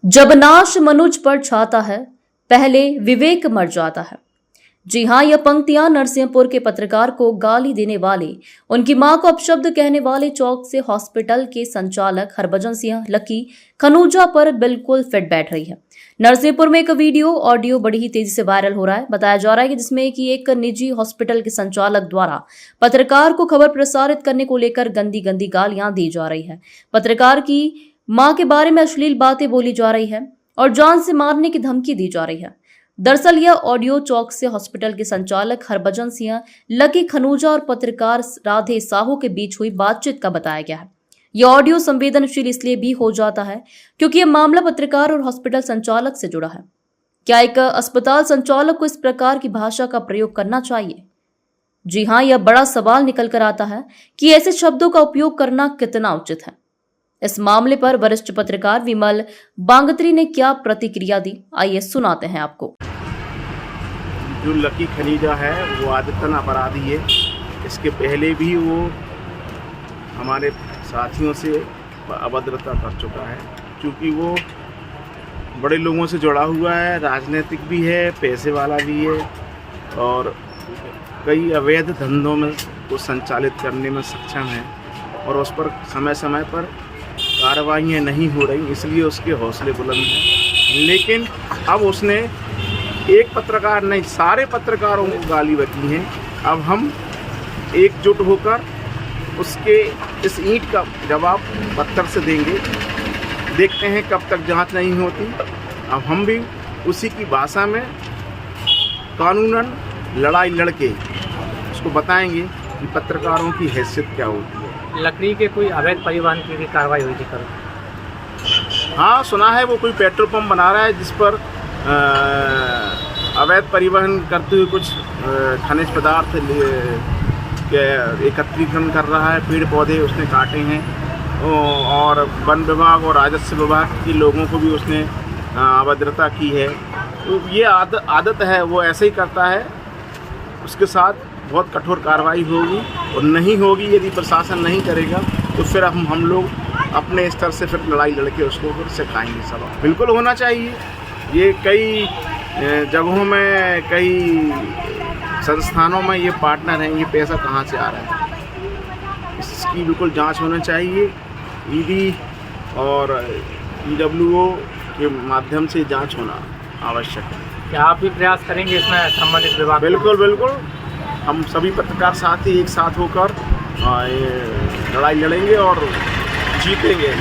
जब नाश मनुज पर छाता है, पहले विवेक मर जाता है। जी हां, यह पंक्तियां नरसिंहपुर के पत्रकार को गाली देने वाले, उनकी मां को अपशब्द कहने वाले चौक से हॉस्पिटल के संचालक हरभजन सिंह लकी खनूजा पर बिल्कुल फिट बैठ रही है। नरसिंहपुर में एक वीडियो ऑडियो बड़ी ही तेजी से वायरल हो रहा है। बताया जा रहा है कि जिसमें कि एक निजी हॉस्पिटल के संचालक द्वारा पत्रकार को खबर प्रसारित करने को लेकर गंदी गंदी गालियां दी जा रही है। पत्रकार की मां के बारे में अश्लील बातें बोली जा रही है और जान से मारने की धमकी दी जा रही है। दरअसल यह ऑडियो चौक से हॉस्पिटल के संचालक हरभजन सिंह लकी खनूजा और पत्रकार राधे साहू के बीच हुई बातचीत का बताया गया है। यह ऑडियो संवेदनशील इसलिए भी हो जाता है क्योंकि यह मामला पत्रकार और हॉस्पिटल संचालक से जुड़ा है। क्या एक अस्पताल संचालक को इस प्रकार की भाषा का प्रयोग करना चाहिए? जी हां, यह बड़ा सवाल निकल कर आता है कि ऐसे शब्दों का उपयोग करना कितना उचित है। इस मामले पर वरिष्ठ पत्रकार विमल बांगत्री ने क्या प्रतिक्रिया दी, आइए सुनाते हैं आपको। जो लकी खनीजा है वो आदतन अपराधी है। इसके पहले भी वो हमारे साथियों से अभद्रता कर चुका है, क्योंकि वो बड़े लोगों से जुड़ा हुआ है, राजनीतिक भी है, पैसे वाला भी है और कई अवैध धंधों में वो संचालित करने में सक्षम है और उस पर समय समय पर कार्रवाइयाँ नहीं हो रही, इसलिए उसके हौसले बुलंद हैं। लेकिन अब उसने एक पत्रकार नहीं, सारे पत्रकारों को गाली बकी हैं। अब हम एकजुट होकर उसके इस ईंट का जवाब पत्थर से देंगे। देखते हैं कब तक जांच नहीं होती। अब हम भी उसी की भाषा में कानूनन लड़ाई लड़के उसको बताएंगे कि पत्रकारों की हैसियत क्या होती है। लकड़ी के कोई अवैध परिवहन की भी कार्रवाई हुई थी कल? हाँ, सुना है वो कोई पेट्रोल पंप बना रहा है जिस पर अवैध परिवहन करते हुए कुछ खनिज पदार्थ एकत्रीकरण कर रहा है। पेड़ पौधे उसने काटे हैं और वन विभाग और राजस्व विभाग के लोगों को भी उसने अभद्रता की है। तो ये आदत है, वो ऐसे ही करता है। उसके साथ बहुत कठोर कार्रवाई होगी और नहीं होगी यदि प्रशासन नहीं करेगा तो फिर हम लोग अपने स्तर से फिर लड़ाई लड़के उसको फिर सिखाएंगे सबक। बिल्कुल होना चाहिए। ये कई जगहों में, कई संस्थानों में ये पार्टनर हैं, ये पैसा कहाँ से आ रहा है, इसकी बिल्कुल जांच होना चाहिए। ईडी और ईडब्ल्यूओ के माध्यम से जांच होना आवश्यक है। क्या आप भी प्रयास करेंगे इसमें संबंधित विभाग? बिल्कुल बिल्कुल, हम सभी पत्रकार साथी एक साथ होकर लड़ाई लड़ेंगे और जीतेंगे।